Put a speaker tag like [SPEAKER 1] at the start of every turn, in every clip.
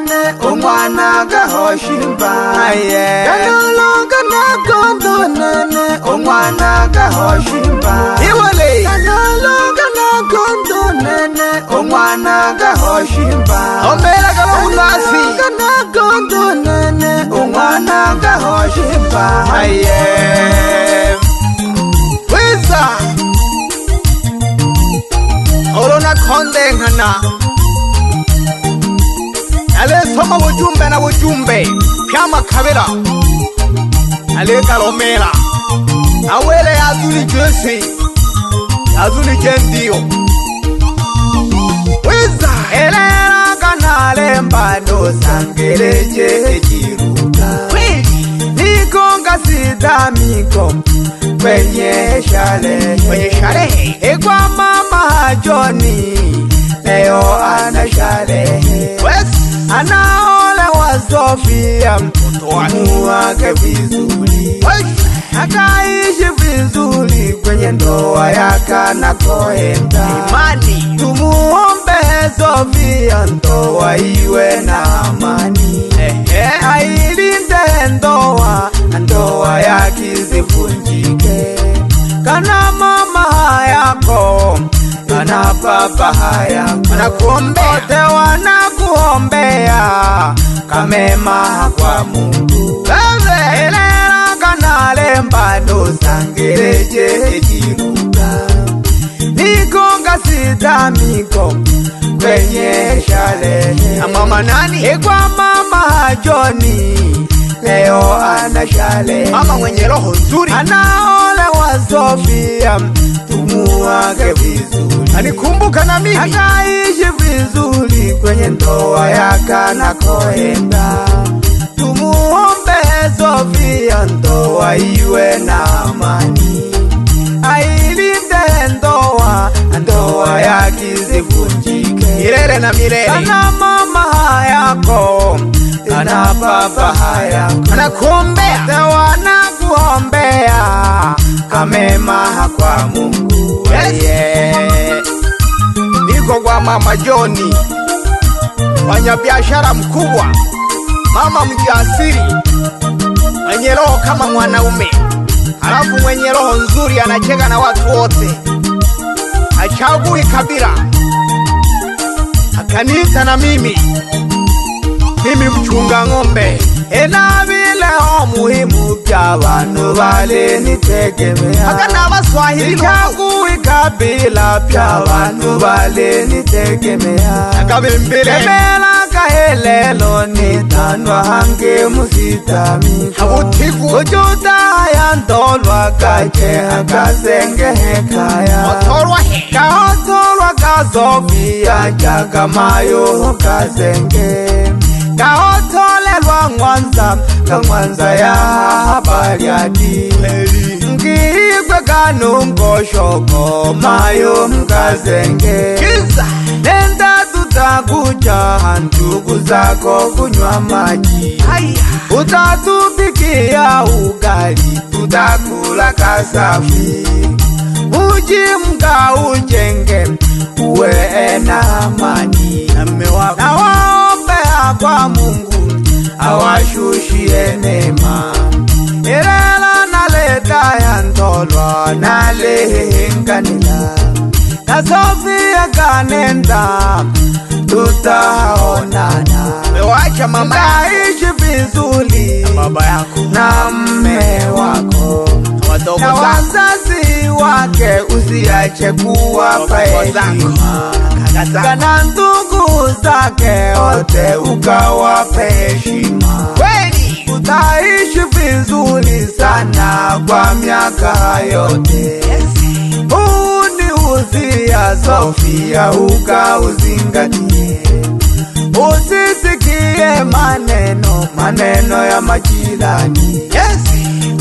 [SPEAKER 1] nene umwana gahoshimba kanolo kanagondo nene umwana gahoshimba iwale kanolo kanagondo nene umwana gahoshimba omera gabakunasi kanagondo nene umwana gahoshimba weza Orona konde ngana Ale soma wujumbe na wujumbe Pyama kabela Ale kalomela Awele azuli jesi Azuli jendio Weza Elera kanale mbando sangeleje jiruka Nikonga sita miko Kwenye shale Ekwa mama Johnny Leo ana shale Anaole wa Sofia Mtoto wake vizuri Akaishi vizuri kwenye ndoa yake anakoenda Imani Tumuombe Sofia ndoa iwe na amani Ailinde ndoa yake isivunjike Kana mama yako Kana baba yako Wanakuombea Wote wanakuombea Kamema kwa Mungu Elera kanale mbando sangeleje jiruka Nikonga sita miko Kwenye shale Mama nani? Ekwa mama Johnny Leo ana shale Mama mwenye roho nzuri Anaole wa Sofia Tumuage vizuri Anikumbuka na mimi Akaishi vizuri kwenye ndoa yake anakoenda Tumuombe Sofia ndoa iwe na amani Ailinde ndoa yake isivunjike Milele na milele Kana mama yako Kana baba yako Wanakuombea Wote wanakuombea Kamema kwa Mungu Niko kwa mama Johnny Wanya biashara mkubwa Mama mjasiri Mwenye roho kama mwanaume Halafu mwenye roho nzuri anacheka na watu wote Hachagui kabila Akanita na mimi mchunga ng'ombe Ena vile muhimu Kya vanu vale nitegemea Akana waswahili Hachagui kabila Kya vanu vale nitegemea Akabimbile Emela kahelelo Nitanwa hange musitami Habutiku Ujuta ya ndolwa Kache akasenge hekaya Otorwa he Kaotorwa kasofia Chagamayo kasenge Kaotolelwa Mwanza ya Bariadi Ngigwe kanungoshoko Mayo mkazenge Nenda tutakuja ndugu zako kunywa maji Utatupikia ugali tutakula kasafi Uji mga ujenge uwe na amani Na waombea kwa Mungu awashushie neema Irela naleta ya ndolwa nalehenganila Na Sofia kanenda tutaonana Mewacha mama Kaishi vizuri baba yako na mme wako Na wazazi wake usiache kuwapa heshima Kana ndugu zake wote ukawape heshima Utaishi vizuri sana kwa miaka yote Uniuzia Sofia ukauzingatie Usisikie maneno ya majirani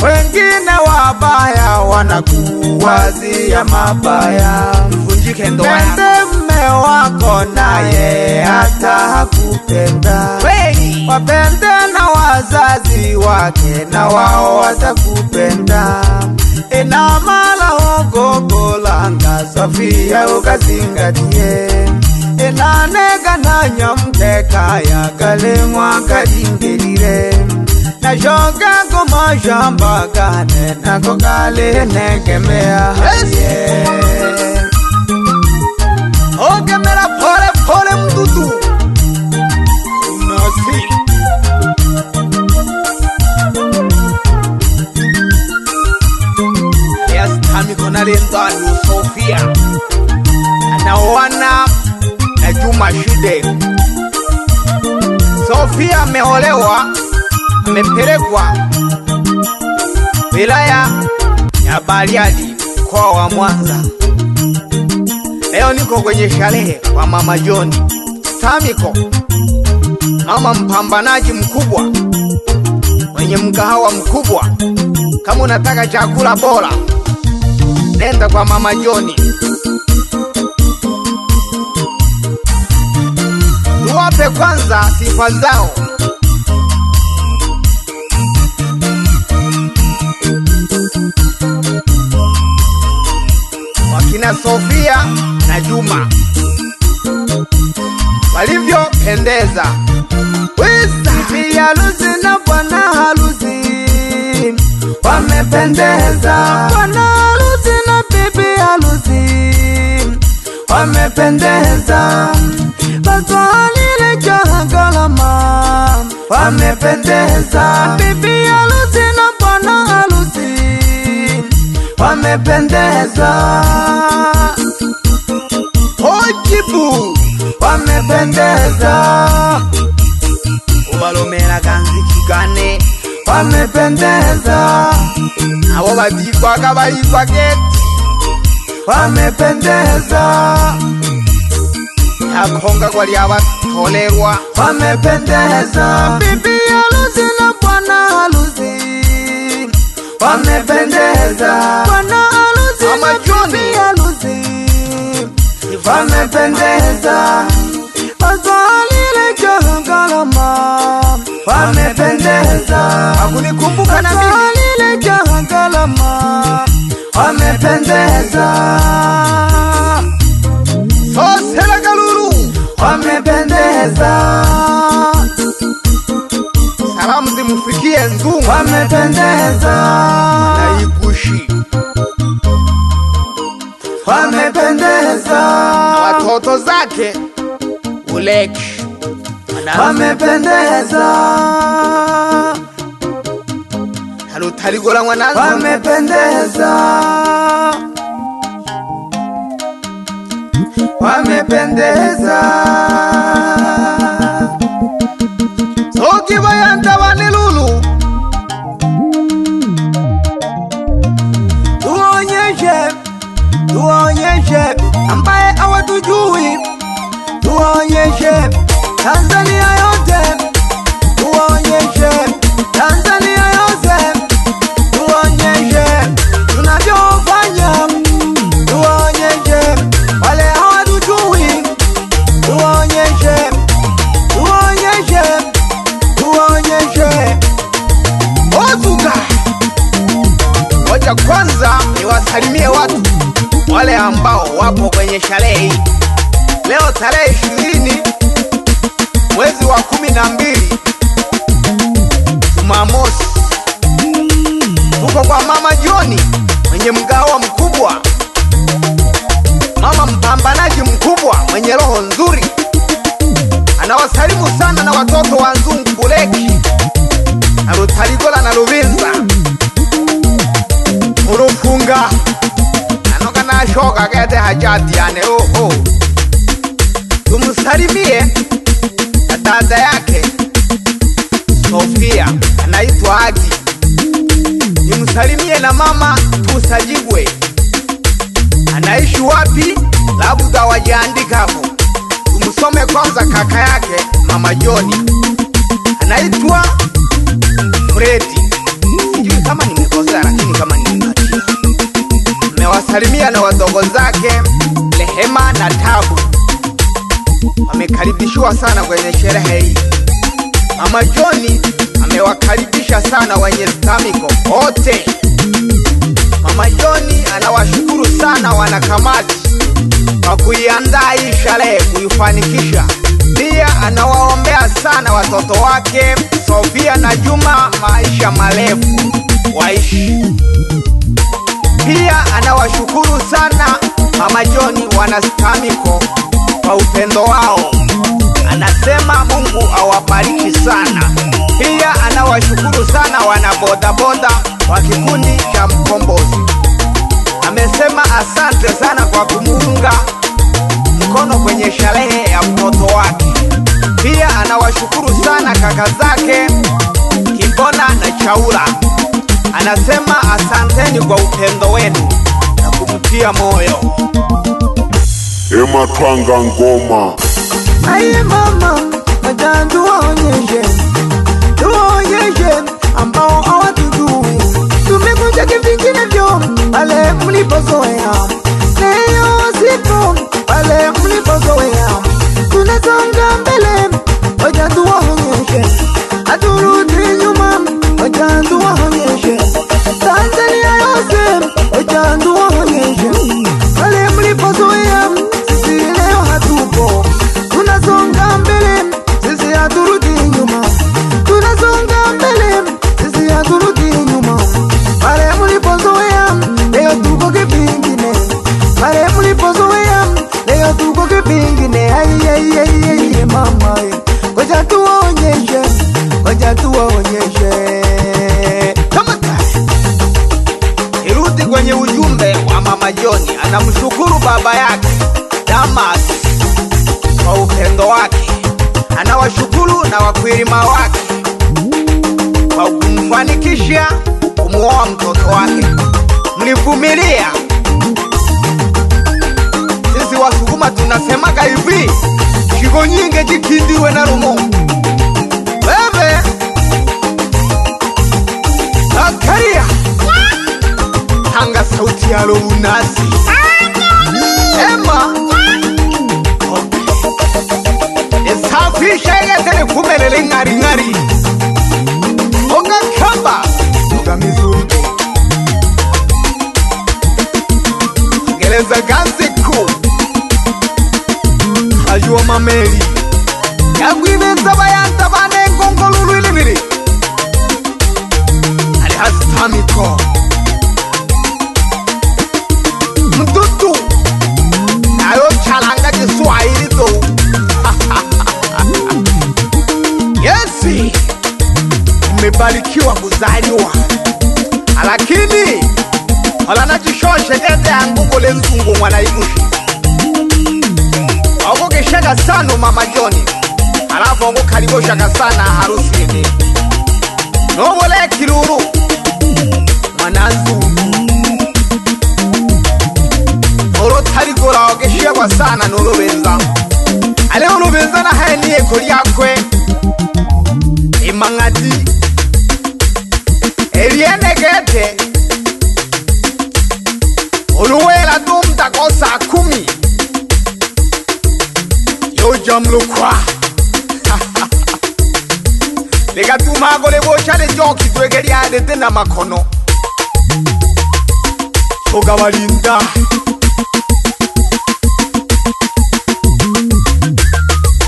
[SPEAKER 1] Wengine wabaya wanakuwazia mabaya Mvunjike ndoa yako Pende mme wako naye hata hakupenda Wapende na wazazi wake na wao watakupenda Inamala ogogo langa Sofia ukazingatie enanega na nyamteka ya galemwa kadingelire na shoga goma shamba gane na kogale negemea ogemera pole pole mdudu nasi Kona lenda ni Sofia anaoana na Juma Shide. Sofia ameolewa, amepelekwa wilaya ya Bariadi mkoa wa Mwanza. Leo niko kwenye sherehe kwa Mama John Tamiko, mama mpambanaji mkubwa mwenye mgahawa mkubwa. Kama unataka chakula bora nenda kwa Mama John. Tuwape kwanza sifa zao. Wakina Sofia na Juma walivyopendeza. Bibi harusi na bwana harusi wamependeza. Bwana harusi na bibi harusi wamependeza. Batwalile jagalama wamependeza. Bibi harusi na bwana harusi wamependeza. Ojibu wamependeza. Ubalomera ganzi kigane wamependeza. Abo badikwa kabayikwa geti wamependeza. Yakonga kwa liabatolerwa wamependeza. Bibi harusi na bwana harusi wamependeza. Bwana harusi na bibi harusi wamependeza. Bazalile jagalama wamependeza. Hakunikumbuka na mimi. Bazalile jagalama wamependeza. Sosela Galuru wamependeza. Salamu zimufikie Nzungu wamependeza. Na Igushi wamependeza. Watoto zake Uleki wamependeza. Halutaligola mwanazo wamependeza. Wamependeza. Soki bayanda wanilulu tuonyeshe ambaye hawatujui. Tuonyeshe Tanzania yote. Tuonyeshe Tanzania yote. Tuonyeshe tunavyofanya. Tuonyeshe wale hawatujui. Tuonyeshe Ozuka. Wacha kwanza niwasalimie watu wale ambao wapo kwenye sherehe leo tarehe 20 mwezi wa 12 Jumamosi. Tuko kwa Mama John mwenye mgahawa mkubwa, mama mpambanaji mkubwa mwenye roho nzuri. Anawasalimu sana na watoto wa Nzungu Buleki na Rutaligola na Ruvinza Urufunga anoka na shoka kete hajati ane oho. Tumusalimie na dada yake Sofia anaitwa Agi. Nimusalimie na mama Tusajigwe. Anaishi wapi? Labda wajiandika hapo. Tumusome kwanza kaka yake Mama John anaitwa Fredi. Sijui kama nimekosea lakini kama nimepatia. Nimewasalimia na wadogo zake Rehema na Tabu. Wamekaribishwa sana kwenye sherehe hii. Mama John amewakaribisha sana wenye Tamiko wote. Mama John anawashukuru sana wanakamati kwa kwa kuiandaa hii sherehe kuifanikisha. Pia anawaombea sana watoto wake Sofia na Juma maisha marefu waishi. Pia anawashukuru sana Mama John wanastamiko kwa upendo wao. Anasema Mungu awabariki sana. Pia anawashukuru sana wanabodaboda wa kikundi cha Mkombozi. Amesema asante sana kwa kumuunga mkono kwenye sherehe ya mtoto wake. Pia anawashukuru sana kaka zake Kibona na Chaula. Anasema asanteni kwa upendo wenu na kumtia moyo.
[SPEAKER 2] Ema twanga ngoma.
[SPEAKER 3] Aye mama, wacha tuwaonyeshe ambao hawatujui. Tumekuja kivingine vyo pale mlipozoea, leo sipo pale mlipozoea. Tunasonga mbele, wacha tuwaonyeshe, haturudi nyuma, wacha tuwaonyeshe. Tanzania yote, wacha tuwaonyeshe, pale mlipozoea sisi leo hatupo. Tunasonga mbele, sisi haturudi nyuma. Tunasonga mbele, sisi haturudi nyuma. Pale mlipozoea, leo tuko kipingine. Pale mlipozoea, leo tuko kipingine. Ai mama, wacha tuwaonyeshe, wacha tuwaonyeshe.
[SPEAKER 1] Irudi kwenye ujumbe wa Mama John. Anamshukuru baba yake Damas kwa upendo wake. Anawashukuru na wakwilima wake kwa kumfanikisha kumuoa mtoto wake. Mlivumilia. Sisi Wasukuma tunasemaga hivi, shigo nyinge jikindiwe na rumo. Wewe akaria hanga sauti ya unasi. Ema esafisha yetere kumelele ngari ngari. Onga kamba Onga mizungu Gereza ganziku Ajua mameli Yagwibeza bayanta bane ngongolulu ilibiri Alihastamiko Mtutu Nayo chalanga Kiswahili to Yesi Mmebarikiwa kuzaliwa, lakini walanajishoshe nende yangu kule nzungu mwanaimushi. Wako kishaga sana Mama John. Alafu wako kariboshaga sana harusi ini. Nobole kiruru mwananzungu Oro tarigora wakishagwa sana n'urubenza. Ale urubenza na haeniye kuri yakwe Imangati Eliene gete Uluwela dumta kosa 10 Yo jamlukwa Lega tumago le bochale joki twegeri adete na makono Soga walinda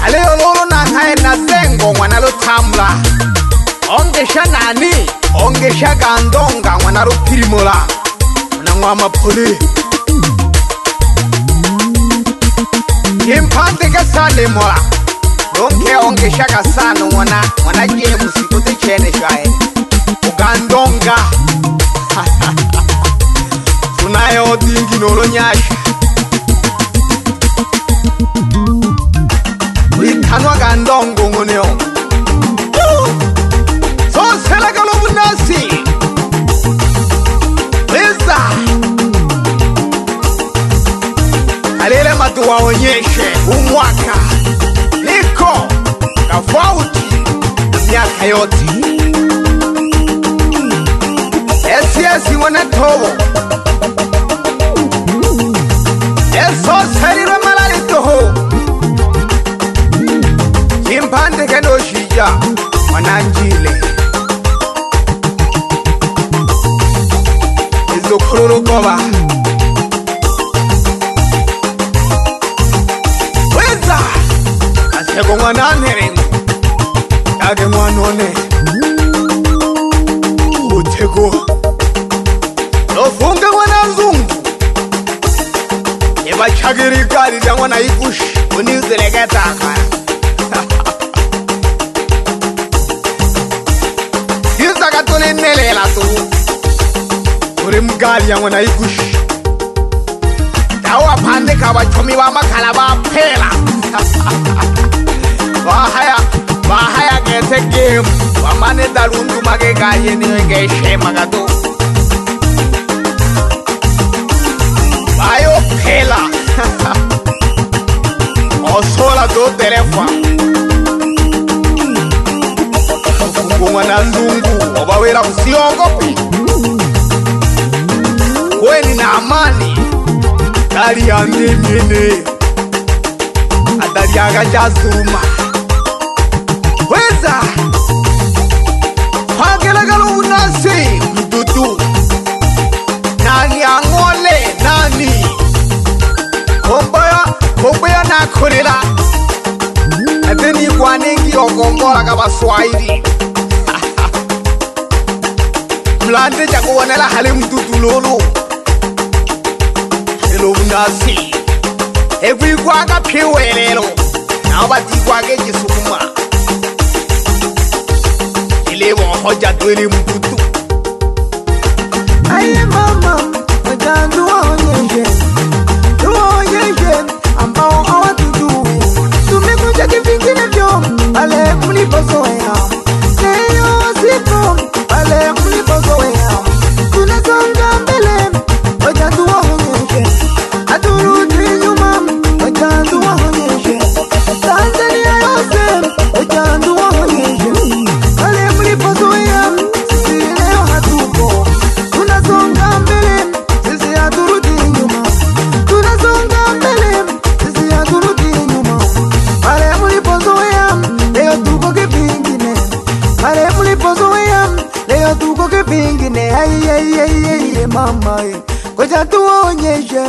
[SPEAKER 1] Ale oloro na hae na zengo mwanalo tamla Ongesha nani, ongesha gandonga mwanaro pirimola Mwanangwa mapole Impante kasane mola Ronke ongesha kasano mwana jene musikote chene shae Ugandonga Tunayo dingi nolo nyasha Ikanwa gandongo ngoneo Alele matu waonyeshe umwaka niko tofauti miaka yote. Esi wanatobo Eso sarire malali toho Kimpande kendo shija Wananjile Izo kururu koba Mutego mwana nterengo yage mwanone Mutego nofunge mwana nzungu Eba chagiri gari ya mwana ikush Unizeleketa kaya Giza katole nelela tu Uri mgari ya mwana ikush Dawa pande kawachomi wa makala wa pela Wahaya gete game Wamane darundu magega yeni wengeshe magato Bayo pela Osola do telefa Kukungu na nzungu Wabawela usiongopi Kweni na amani Dari ya ndimine Adari ya gajazuma Weza Hagelagalo unasi Mdudu Nani angole Nani Kombaya na kurila Adeni kwa nengi ogongola kaba Swahili Mlande jako wanela hali mdudu lolo Hello unasi Evi kwa ka piwelelo Na wabati kwa ke jisukuma Ile hoja dwele mdudu
[SPEAKER 3] Aye mama Wajandu waonyeshe ambao hawatujui Tumekuja kivingine vyo pale mlipozoea Leo sipo pale mlipozoea Tunasonga mbele Wajandu waonyeshe Haturudi nyuma Wajandu waonyeshe Tanzania yose Wajandu waonyeshe Pale mlipozoea Sisi leo hatupo Tunasonga mbele Sisi haturudi nyuma Tunasonga mbele Sisi haturudi nyuma Pale mlipozoea Leo tuko kivingine Pale mlipozoea Leo tuko kivingine Ay mama Koja tuwaonyeshe